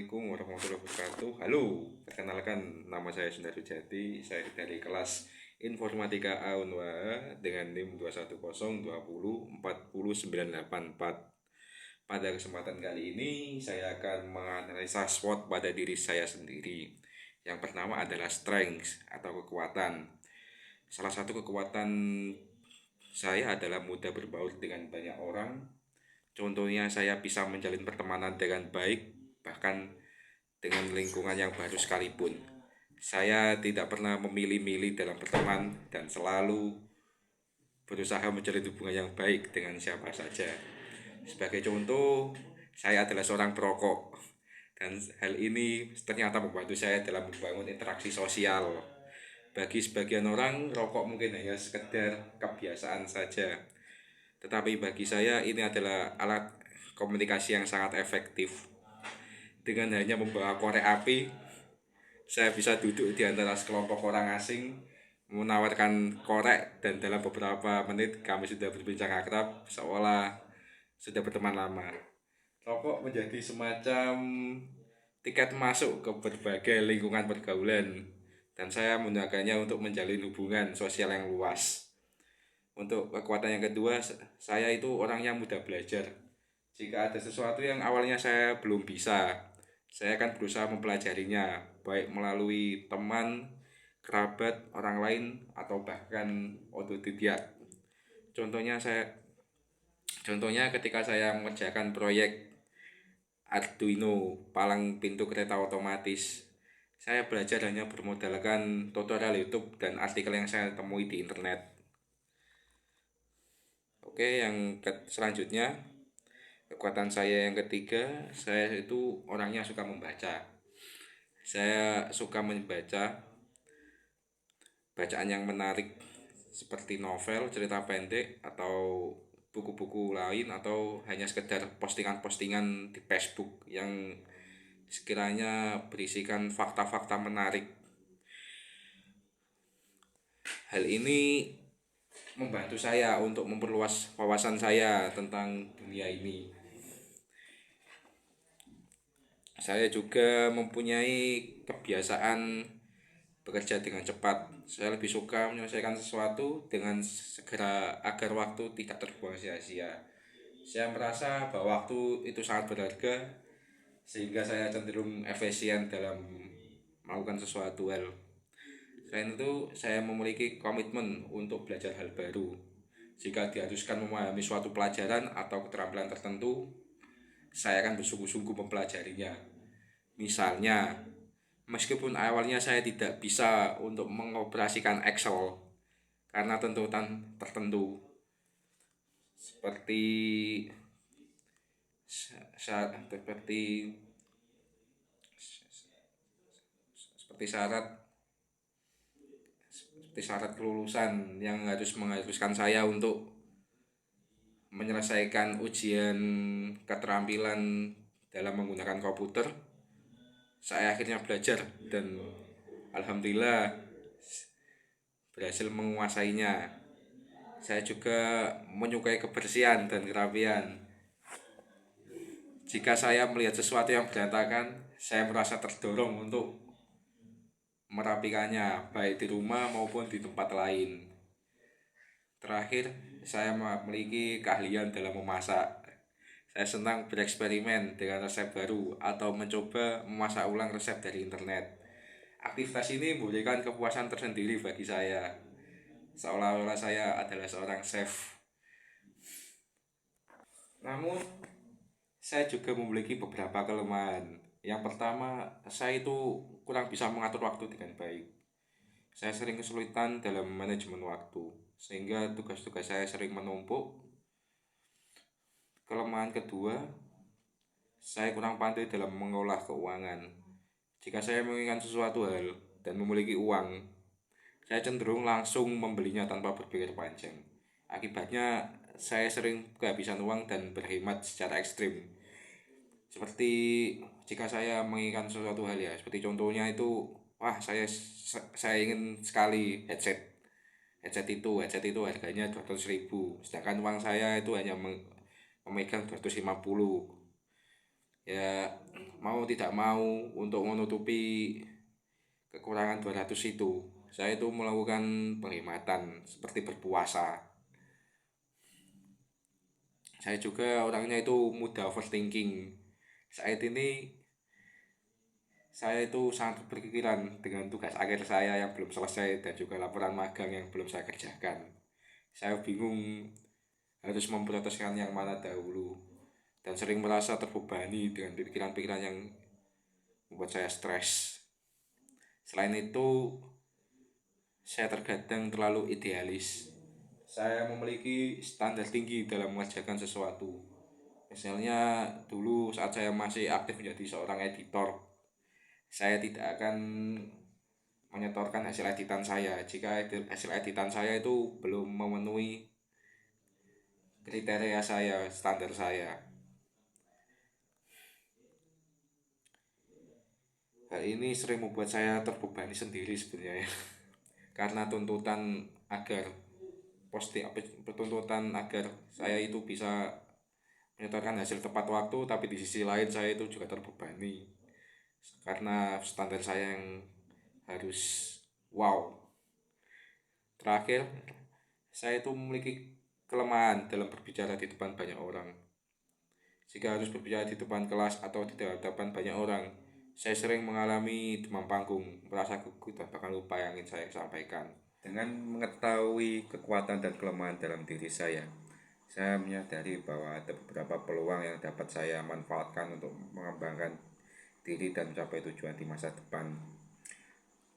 Assalamualaikum warahmatullahi wabarakatuh. Halo, perkenalkan nama saya Sundar Sujati. Saya dari kelas Informatika A Unwa dengan NIM 21020404984. Pada kesempatan kali ini saya akan menganalisa SWOT pada diri saya sendiri. Yang pertama adalah strength atau kekuatan. Salah satu kekuatan saya adalah mudah berbaur dengan banyak orang. Contohnya saya bisa menjalin pertemanan dengan baik, bahkan dengan lingkungan yang baru sekalipun. Saya tidak pernah memilih-milih dalam berteman dan selalu berusaha menjalin hubungan yang baik dengan siapa saja. Sebagai contoh, saya adalah seorang perokok dan hal ini ternyata membantu saya dalam membangun interaksi sosial. Bagi sebagian orang, rokok mungkin hanya sekedar kebiasaan saja. Tetapi bagi saya ini adalah alat komunikasi yang sangat efektif. Dengan hanya membawa korek api, saya bisa duduk di antara sekelompok orang asing, menawarkan korek, dan dalam beberapa menit kami sudah berbincang akrab, seolah sudah berteman lama. Rokok menjadi semacam tiket masuk ke berbagai lingkungan pergaulan, dan saya menggunakannya untuk menjalin hubungan sosial yang luas. Untuk kekuatan yang kedua, saya itu orang yang mudah belajar. Jika ada sesuatu yang awalnya saya belum bisa, saya akan berusaha mempelajarinya, baik melalui teman, kerabat, orang lain, atau bahkan otodidak. Contohnya contohnya ketika saya mengerjakan proyek Arduino palang pintu kereta otomatis, saya belajar hanya bermodalkan tutorial YouTube dan artikel yang saya temui di internet. Oke, selanjutnya kekuatan saya yang ketiga, saya itu orangnya suka membaca. Saya suka membaca bacaan yang menarik seperti novel, cerita pendek, atau buku-buku lain, atau hanya sekedar postingan-postingan di Facebook yang sekiranya berisikan fakta-fakta menarik. Hal ini membantu saya untuk memperluas wawasan saya tentang dunia ini. Saya juga mempunyai kebiasaan bekerja dengan cepat. Saya lebih suka menyelesaikan sesuatu dengan segera agar waktu tidak terbuang sia-sia. Saya merasa bahwa waktu itu sangat berharga, sehingga saya cenderung efisien dalam melakukan sesuatu hal. Selain itu, saya memiliki komitmen untuk belajar hal baru. Jika diharuskan memahami suatu pelajaran atau keterampilan tertentu, saya akan bersungguh-sungguh mempelajarinya. Misalnya, meskipun awalnya saya tidak bisa untuk mengoperasikan Excel karena tuntutan tertentu, seperti seperti seperti syarat kelulusan yang mengharuskan saya untuk menyelesaikan ujian keterampilan dalam menggunakan komputer. Saya akhirnya belajar dan alhamdulillah berhasil menguasainya. Saya juga menyukai kebersihan dan kerapian. Jika saya melihat sesuatu yang berantakan, saya merasa terdorong untuk merapikannya, baik di rumah maupun di tempat lain. Terakhir, saya memiliki keahlian dalam memasak. Saya senang bereksperimen dengan resep baru atau mencoba memasak ulang resep dari internet. Aktivitas ini memberikan kepuasan tersendiri bagi saya, seolah-olah saya adalah seorang chef. Namun, saya juga memiliki beberapa kelemahan. Yang pertama, saya itu kurang bisa mengatur waktu dengan baik. Saya sering kesulitan dalam manajemen waktu, sehingga tugas-tugas saya sering menumpuk. Kelemahan kedua, saya kurang pandai dalam mengolah keuangan. Jika saya menginginkan sesuatu hal dan memiliki uang, saya cenderung langsung membelinya tanpa berpikir panjang. Akibatnya, saya sering kehabisan uang dan berhemat secara ekstrim. Seperti jika saya menginginkan sesuatu hal, ya, seperti contohnya itu, wah, saya ingin sekali headset itu harganya 200.000, sedangkan uang saya itu hanya memegang 250. Ya mau tidak mau, untuk menutupi kekurangan 200 itu, saya itu melakukan penghematan seperti berpuasa. Saya juga orangnya itu mudah overthinking. Saat ini saya itu sangat berpikiran dengan tugas akhir saya yang belum selesai dan juga laporan magang yang belum saya kerjakan. Saya bingung harus memprioritaskan yang mana dahulu dan sering merasa terbebani dengan pikiran-pikiran yang membuat saya stres. Selain itu, saya terkadang terlalu idealis. Saya memiliki standar tinggi dalam mengerjakan sesuatu. Misalnya dulu saat saya masih aktif menjadi seorang editor, saya tidak akan menyetorkan hasil editan saya jika hasil editan saya itu belum memenuhi kriteria saya, standar saya. Hal ini sering membuat saya terbebani sendiri sebenarnya, karena agar tuntutan agar saya itu bisa menyetorkan hasil tepat waktu, tapi di sisi lain saya itu juga terbebani karena standar saya yang harus wow. Terakhir, saya itu memiliki kelemahan dalam berbicara di depan banyak orang. Jika harus berbicara di depan kelas atau di hadapan banyak orang, saya sering mengalami demam panggung, merasa gugup dan bahkan lupa yang ingin saya sampaikan. Dengan mengetahui kekuatan dan kelemahan dalam diri saya menyadari bahwa ada beberapa peluang yang dapat saya manfaatkan untuk mengembangkan diri dan mencapai tujuan di masa depan.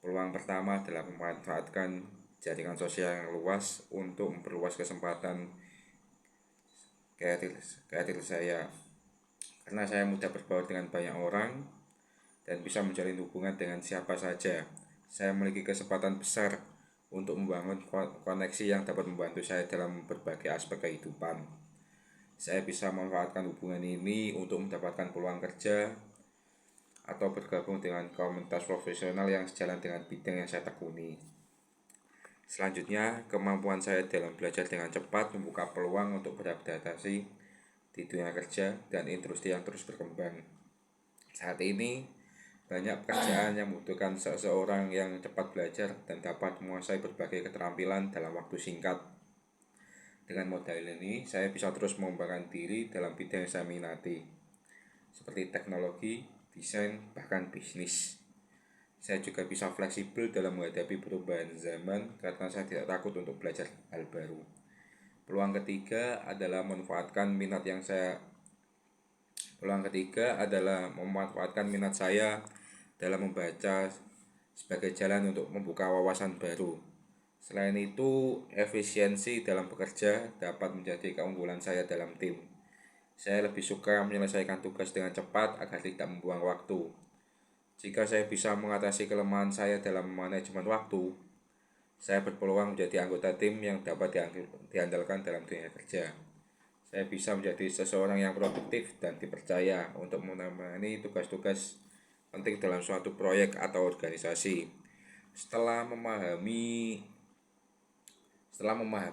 Peluang pertama adalah memanfaatkan jaringan sosial yang luas untuk memperluas kesempatan karir saya. Karena saya mudah berbaur dengan banyak orang dan bisa menjalin hubungan dengan siapa saja, saya memiliki kesempatan besar untuk membangun koneksi yang dapat membantu saya dalam berbagai aspek kehidupan. Saya bisa memanfaatkan hubungan ini untuk mendapatkan peluang kerja atau bergabung dengan komunitas profesional yang sejalan dengan bidang yang saya tekuni. Selanjutnya, kemampuan saya dalam belajar dengan cepat membuka peluang untuk beradaptasi di dunia kerja dan industri yang terus berkembang. Saat ini, banyak pekerjaan yang membutuhkan seseorang yang cepat belajar dan dapat menguasai berbagai keterampilan dalam waktu singkat. Dengan modal ini, saya bisa terus mengembangkan diri dalam bidang yang saya minati, seperti teknologi, desain, bahkan bisnis. Saya juga bisa fleksibel dalam menghadapi perubahan zaman karena saya tidak takut untuk belajar hal baru. Peluang ketiga adalah memanfaatkan minat saya dalam membaca sebagai jalan untuk membuka wawasan baru. Selain itu, efisiensi dalam bekerja dapat menjadi keunggulan saya dalam tim. Saya lebih suka menyelesaikan tugas dengan cepat agar tidak membuang waktu. Jika saya bisa mengatasi kelemahan saya dalam manajemen waktu, saya berpeluang menjadi anggota tim yang dapat diandalkan dalam dunia kerja. Saya bisa menjadi seseorang yang produktif dan dipercaya untuk menangani tugas-tugas penting dalam suatu proyek atau organisasi. Setelah memahami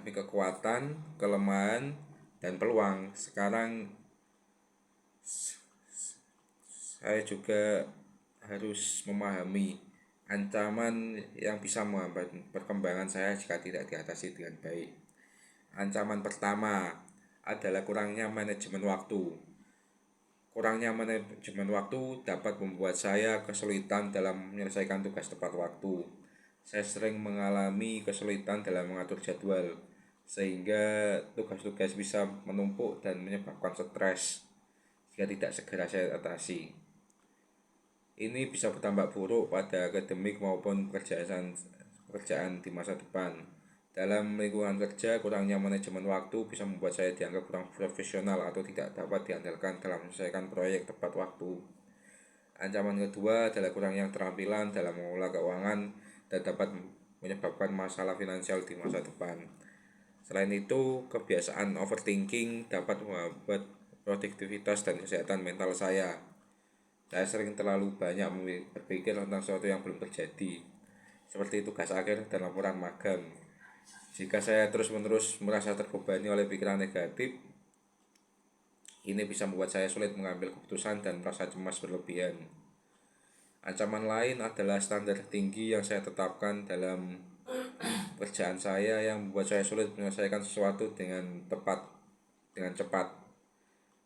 kekuatan, kelemahan, dan peluang, sekarang saya juga harus memahami ancaman yang bisa menghambat perkembangan saya jika tidak diatasi dengan baik. Ancaman pertama adalah kurangnya manajemen waktu. Kurangnya manajemen waktu dapat membuat saya kesulitan dalam menyelesaikan tugas tepat waktu. Saya sering mengalami kesulitan dalam mengatur jadwal, sehingga tugas-tugas bisa menumpuk dan menyebabkan stres jika tidak segera saya atasi. Ini bisa berdampak buruk pada akademik maupun pekerjaan di masa depan. Dalam lingkungan kerja, kurangnya manajemen waktu bisa membuat saya dianggap kurang profesional atau tidak dapat diandalkan dalam menyelesaikan proyek tepat waktu. Ancaman kedua adalah kurangnya keterampilan dalam mengelola keuangan dan dapat menyebabkan masalah finansial di masa depan. Selain itu, kebiasaan overthinking dapat membuat produktivitas dan kesehatan mental saya. Saya sering terlalu banyak berpikir tentang sesuatu yang belum terjadi, seperti tugas akhir dan laporan magang. Jika saya terus-menerus merasa terbebani oleh pikiran negatif, Ini bisa membuat saya sulit mengambil keputusan dan merasa cemas berlebihan. Ancaman lain adalah standar tinggi yang saya tetapkan dalam pekerjaan saya yang membuat saya sulit menyelesaikan sesuatu dengan cepat.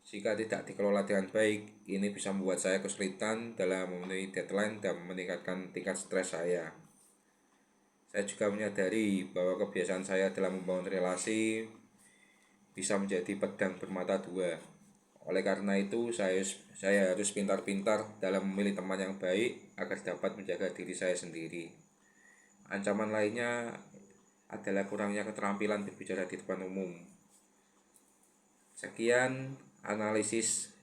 Jika tidak dikelola dengan baik, ini bisa membuat saya kesulitan dalam memenuhi deadline dan meningkatkan tingkat stres saya. Saya juga menyadari bahwa kebiasaan saya dalam membangun relasi bisa menjadi pedang bermata dua. Oleh karena itu, saya harus pintar-pintar dalam memilih teman yang baik agar dapat menjaga diri saya sendiri. Ancaman lainnya adalah kurangnya keterampilan berbicara di depan umum. Sekian analisis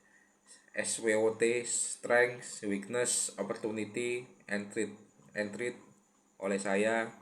SWOT, Strength, Weakness, Opportunity, and Threat oleh saya.